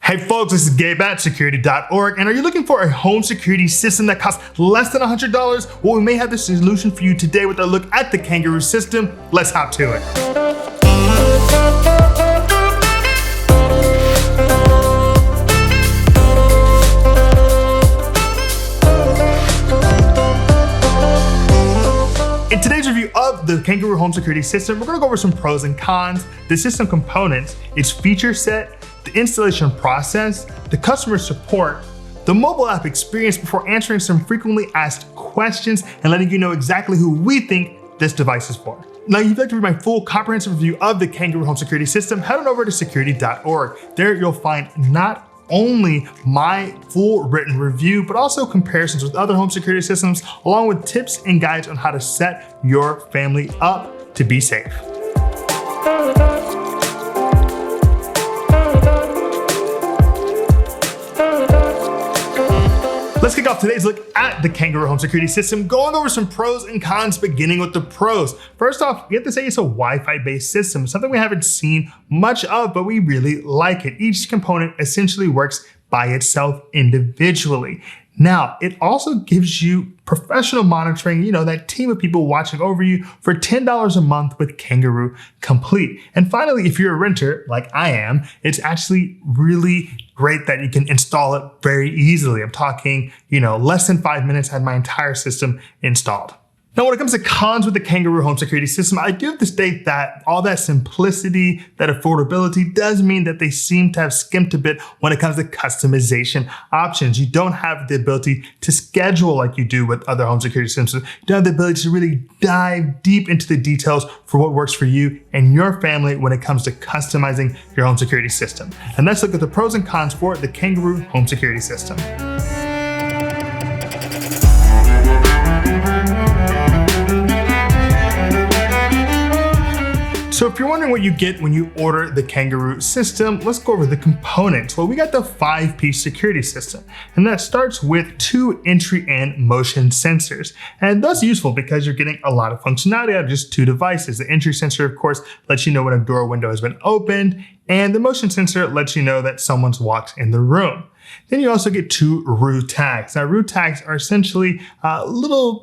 Hey folks, this is Gabe at Security.org, and are you looking for a home security system that costs less than $100? Well, we may have the solution for you today with a look at the Kangaroo system. Let's hop to it. In today's review of the Kangaroo home security system, we're going to go over some pros and cons, the system components, its feature set, the installation process, the customer support, the mobile app experience before answering some frequently asked questions and letting you know exactly who we think this device is for. Now, if you'd like to read my full comprehensive review of the Kangaroo home security system, head on over to Security.org. There you'll find not only my full written review, but also comparisons with other home security systems, along with tips and guides on how to set your family up to be safe. Let's kick off today's look at the Kangaroo home security system, going over some pros and cons, beginning with the pros. First off, we have to say it's a Wi-Fi based system, something we haven't seen much of, but we really like it. Each component essentially works by itself individually. Now, it also gives you professional monitoring, that team of people watching over you for $10 a month with Kangaroo Complete. And finally, if you're a renter like I am, it's actually really great that you can install it very easily. I'm talking, less than 5 minutes, had my entire system installed. Now, when it comes to cons with the Kangaroo home security system, I do have to state that all that simplicity, that affordability does mean that they seem to have skimped a bit when it comes to customization options. You don't have the ability to schedule like you do with other home security systems. You don't have the ability to really dive deep into the details for what works for you and your family when it comes to customizing your home security system. And let's look at the pros and cons for the Kangaroo home security system. So if you're wondering what you get when you order the Kangaroo system, let's go over the components. Well, we got the 5-piece security system, and that starts with 2 entry and motion sensors. And that's useful because you're getting a lot of functionality out of just 2 devices. The entry sensor, of course, lets you know when a door window has been opened, and the motion sensor lets you know that someone's walked in the room. Then you also get 2 root tags. Now, root tags are essentially little,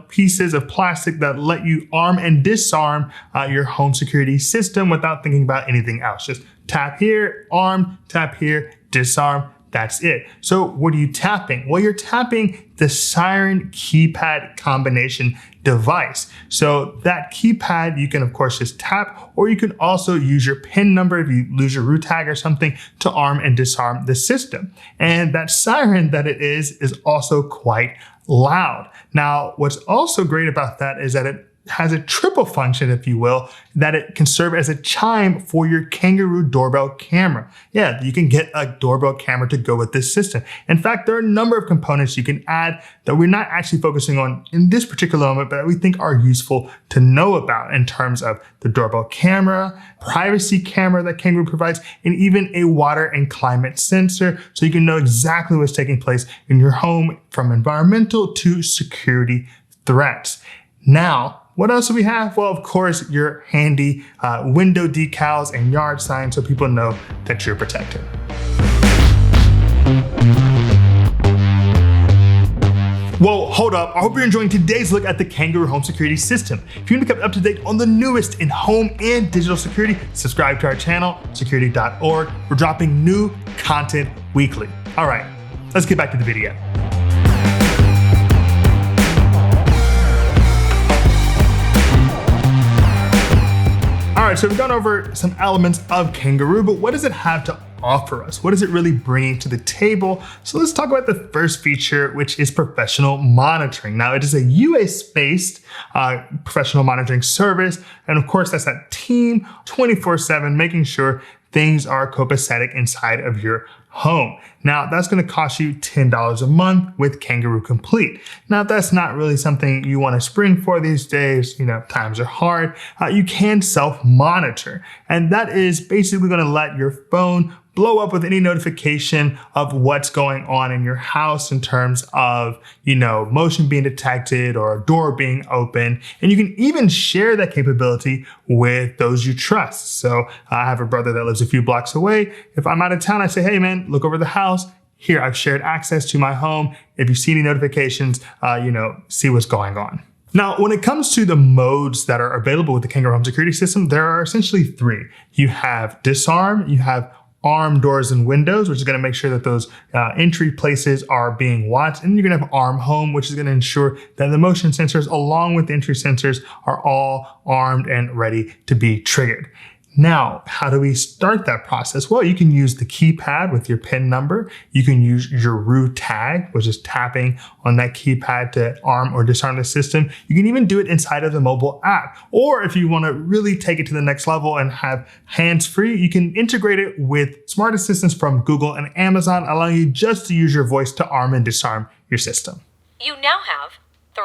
pieces of plastic that let you arm and disarm your home security system without thinking about anything else. Just tap here, arm, tap here, disarm. That's it. So what are you tapping? Well, you're tapping the siren keypad combination device. So that keypad, you can of course just tap, or you can also use your PIN number if you lose your root tag or something to arm and disarm the system. And that siren that it is also quite loud. Now, what's also great about that is that it has a triple function, if you will, that it can serve as a chime for your Kangaroo doorbell camera. Yeah, you can get a doorbell camera to go with this system. In fact, there are a number of components you can add that we're not actually focusing on in this particular moment, but that we think are useful to know about in terms of the doorbell camera, privacy camera that Kangaroo provides, and even a water and climate sensor, so you can know exactly what's taking place in your home from environmental to security threats. Now, what else do we have? Well, of course, your handy window decals and yard signs so people know that you're protected. Whoa, hold up. I hope you're enjoying today's look at the Kangaroo home security system. If you want to keep up to date on the newest in home and digital security, subscribe to our channel, Security.org. We're dropping new content weekly. All right, let's get back to the video. All right, so we've gone over some elements of Kangaroo, but what does it have to offer us? What is it really bringing to the table? So let's talk about the first feature, which is professional monitoring. Now, it is a US-based professional monitoring service. And of course, that's that team 24/7, making sure things are copacetic inside of your home. Now, that's going to cost you $10 a month with Kangaroo Complete. Now, if that's not really something you want to spring for these days, times are hard, you can self-monitor. And that is basically going to let your phone blow up with any notification of what's going on in your house in terms of, motion being detected or a door being open. And you can even share that capability with those you trust. So I have a brother that lives a few blocks away. If I'm out of town, I say, hey man, look over the house. Here, I've shared access to my home. If you see any notifications, see what's going on. Now, when it comes to the modes that are available with the Kangaroo Home Security System, there are essentially three. You have disarm, you have arm doors and windows, which is going to make sure that those entry places are being watched. And you're going to have arm home, which is going to ensure that the motion sensors along with the entry sensors are all armed and ready to be triggered. Now, how do we start that process? Well, you can use the keypad with your PIN number. You can use your root tag, which is tapping on that keypad to arm or disarm the system. You can even do it inside of the mobile app. Or if you want to really take it to the next level and have hands-free, you can integrate it with smart assistants from Google and Amazon, allowing you just to use your voice to arm and disarm your system. You now have 3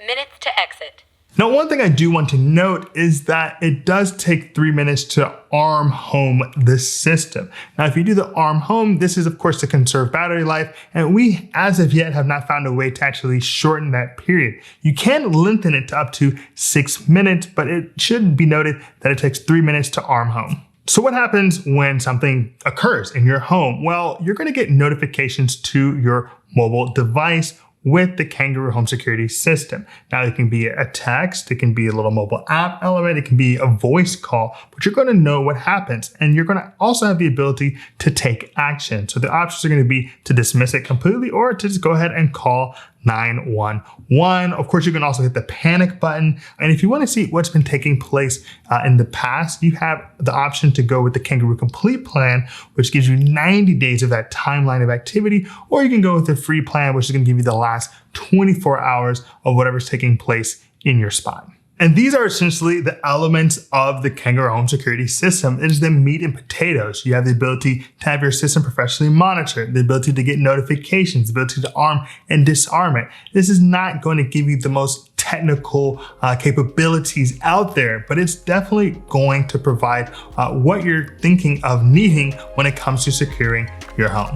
minutes to exit. Now, one thing I do want to note is that it does take 3 minutes to arm home the system. Now, if you do the arm home, this is of course to conserve battery life, and we as of yet have not found a way to actually shorten that period. You can lengthen it to up to 6 minutes, but it should be noted that it takes 3 minutes to arm home. So what happens when something occurs in your home? Well, you're going to get notifications to your mobile device with the Kangaroo Home Security System. Now, it can be a text, it can be a little mobile app element, it can be a voice call, but you're going to know what happens. And you're going to also have the ability to take action. So the options are going to be to dismiss it completely or to just go ahead and call 911. Of course, you can also hit the panic button. And if you want to see what's been taking place in the past, you have the option to go with the Kangaroo Complete plan, which gives you 90 days of that timeline of activity, or you can go with the free plan, which is going to give you the last 24 hours of whatever's taking place in your spot. And these are essentially the elements of the Kangaroo Home Security System. It is the meat and potatoes. You have the ability to have your system professionally monitored, the ability to get notifications, the ability to arm and disarm it. This is not going to give you the most technical capabilities out there, but it's definitely going to provide what you're thinking of needing when it comes to securing your home.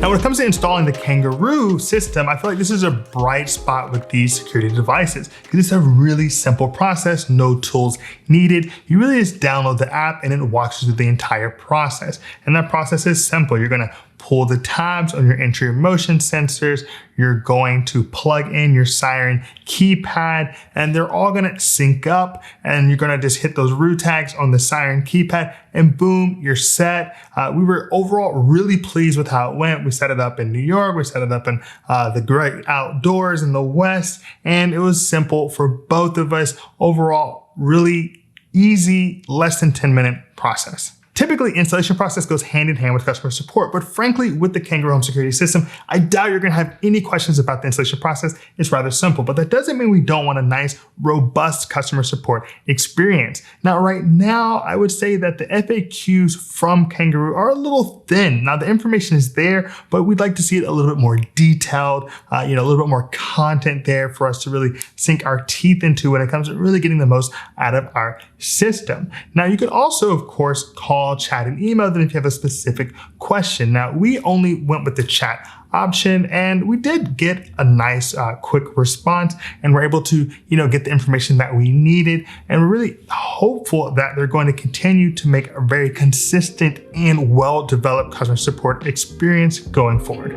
When it comes to installing the Kangaroo system, I feel like this is a bright spot with these security devices because it's a really simple process, no tools needed. You really just download the app and it walks you through the entire process. And that process is simple. You're going to pull the tabs on your entry motion sensors. You're going to plug in your siren keypad and they're all going to sync up, and you're going to just hit those root tags on the siren keypad and boom, you're set. We were overall really pleased with how it went. We set it up in New York. We set it up in the great outdoors in the West, and it was simple for both of us. Overall, really easy, less than 10-minute process. Typically, installation process goes hand in hand with customer support, but frankly, with the Kangaroo Home Security System, I doubt you're going to have any questions about the installation process. It's rather simple, but that doesn't mean we don't want a nice, robust customer support experience. Now, right now, I would say that the FAQs from Kangaroo are a little thin. Now, the information is there, but we'd like to see it a little bit more detailed, a little bit more content there for us to really sink our teeth into when it comes to really getting the most out of our system. Now, you can also, of course, call, chat, and email them if you have a specific question. Now, we only went with the chat option and we did get a nice quick response, and we're able to get the information that we needed, and we're really hopeful that they're going to continue to make a very consistent and well-developed customer support experience going forward.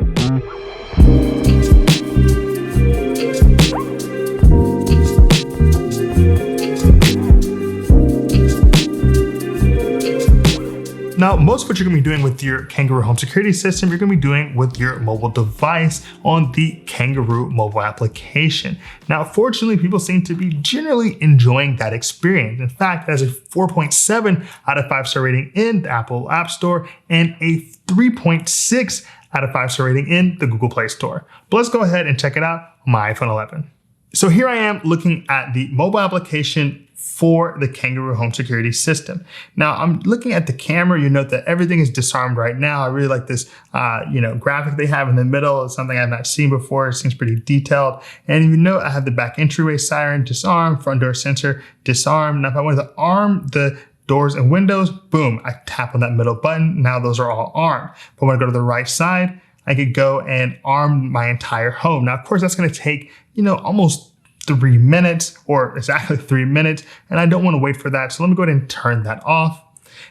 Now, most of what you're going to be doing with your Kangaroo Home Security System, you're going to be doing with your mobile device on the Kangaroo mobile application. Now, fortunately, people seem to be generally enjoying that experience. In fact, it has a 4.7 out of 5-star rating in the Apple App Store and a 3.6 out of 5-star rating in the Google Play Store. But let's go ahead and check it out on my iPhone 11. So here I am looking at the mobile application for the Kangaroo home security system. Now, I'm looking at the camera. You note that everything is disarmed right now. I really like this, graphic they have in the middle. It's something I've not seen before. It seems pretty detailed. And you note I have the back entryway siren disarmed, front door sensor disarmed. Now, if I wanted to arm the doors and windows, boom, I tap on that middle button. Now those are all armed. If I want to go to the right side, I could go and arm my entire home. Now, of course, that's going to take, almost 3 minutes, or exactly 3 minutes, and I don't want to wait for that. So let me go ahead and turn that off.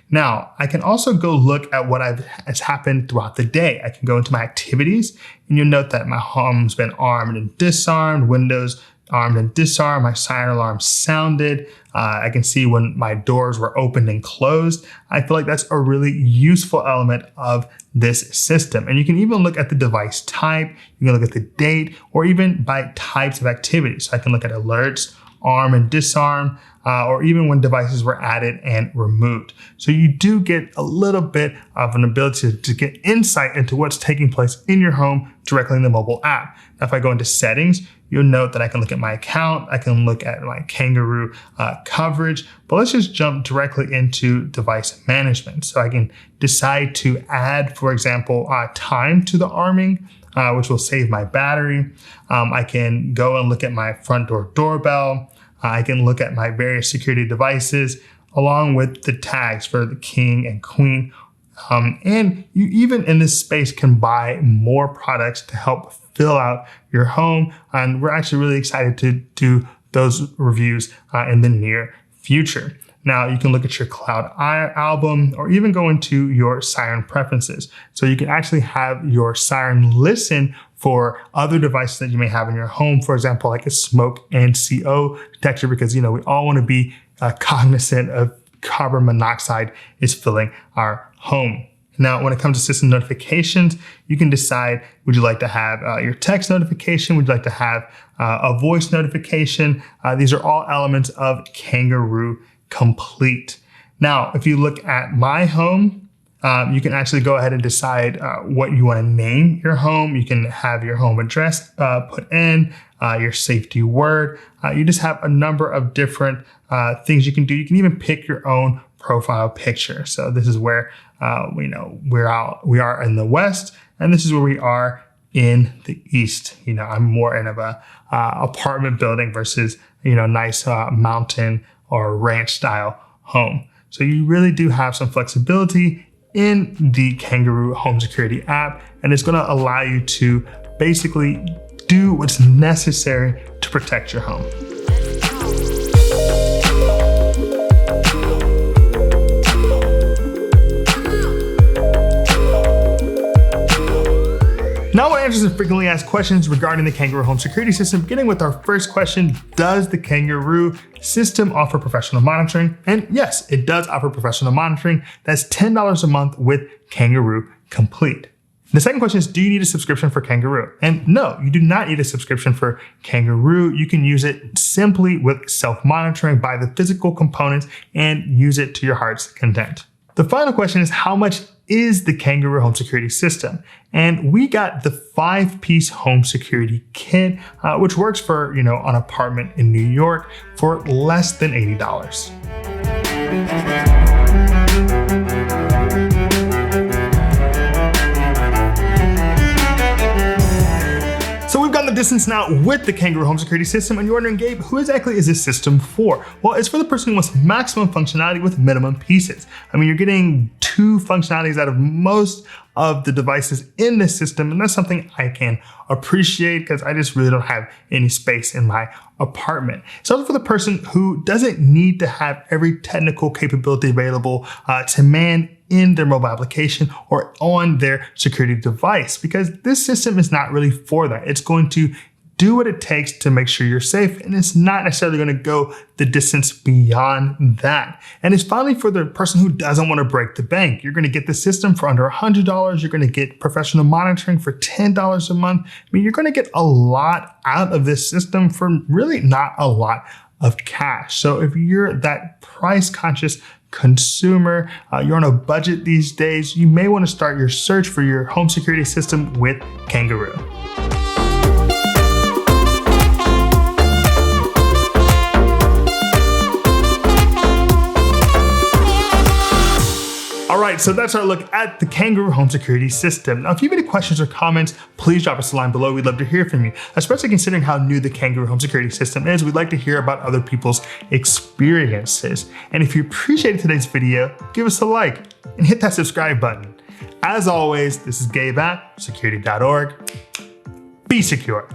Now, I can also go look at what has happened throughout the day. I can go into my activities, and you'll note that my home's been armed and disarmed, windows armed and disarmed, my siren alarm sounded. I can see when my doors were opened and closed. I feel like that's a really useful element of this system. And you can even look at the device type, you can look at the date, or even by types of activities. So I can look at alerts, arm and disarm, or even when devices were added and removed. So you do get a little bit of an ability to get insight into what's taking place in your home directly in the mobile app. Now, if I go into settings, you'll note that I can look at my account, I can look at my Kangaroo coverage, but let's just jump directly into device management. So I can decide to add, for example, time to the arming, which will save my battery. I can go and look at my front door doorbell. I can look at my various security devices along with the tags for the king and queen. And you even in this space can buy more products to help fill out your home. And we're actually really excited to do those reviews in the near future. Now you can look at your cloud album or even go into your siren preferences. So you can actually have your siren listen for other devices that you may have in your home. For example, like a smoke and CO detector, because we all want to be cognizant of carbon monoxide is filling our home. Now, when it comes to system notifications, you can decide, would you like to have your text notification? Would you like to have a voice notification? These are all elements of Kangaroo Complete. Now, if you look at my home, you can actually go ahead and decide what you want to name your home. You can have your home address put in, your safety word. You just have a number of different things you can do. You can even pick your own profile picture. So this is where we are in the West, and this is where we are in the East. I'm more in of a apartment building versus nice mountain or ranch style home. So you really do have some flexibility in the Kangaroo Home Security app, and it's going to allow you to basically do what's necessary to protect your home. Now I want to answer some frequently asked questions regarding the Kangaroo Home Security System, beginning with our first question: does the Kangaroo system offer professional monitoring? And yes, it does offer professional monitoring. That's $10 a month with Kangaroo Complete. The second question is, do you need a subscription for Kangaroo? And no, you do not need a subscription for Kangaroo. You can use it simply with self-monitoring, buy the physical components, and use it to your heart's content. The final question is, how much is the Kangaroo Home Security System? And we got the 5-piece home security kit, which works for, an apartment in New York for less than $80. So we've gone the distance now with the Kangaroo Home Security System, and you're wondering, Gabe, who exactly is this system for? Well, it's for the person who wants maximum functionality with minimum pieces. You're getting 2 functionalities out of most of the devices in this system, and that's something I can appreciate because I just really don't have any space in my apartment. It's also for the person who doesn't need to have every technical capability available to man in their mobile application or on their security device, because this system is not really for that. It's going to do what it takes to make sure you're safe, and it's not necessarily going to go the distance beyond that. And it's finally for the person who doesn't want to break the bank. You're going to get the system for under $100. You're going to get professional monitoring for $10 a month. You're going to get a lot out of this system for really not a lot of cash. So if you're that price conscious consumer, you're on a budget these days, you may want to start your search for your home security system with Kangaroo. so that's our look at the Kangaroo home security system. Now, if you have any questions or comments, please drop us a line below. We'd love to hear from you, especially considering how new the Kangaroo home security system is. We'd like to hear about other people's experiences. And if you appreciated today's video, give us a like and hit that subscribe button. As always, this is Gabe at Security.org. Be secure.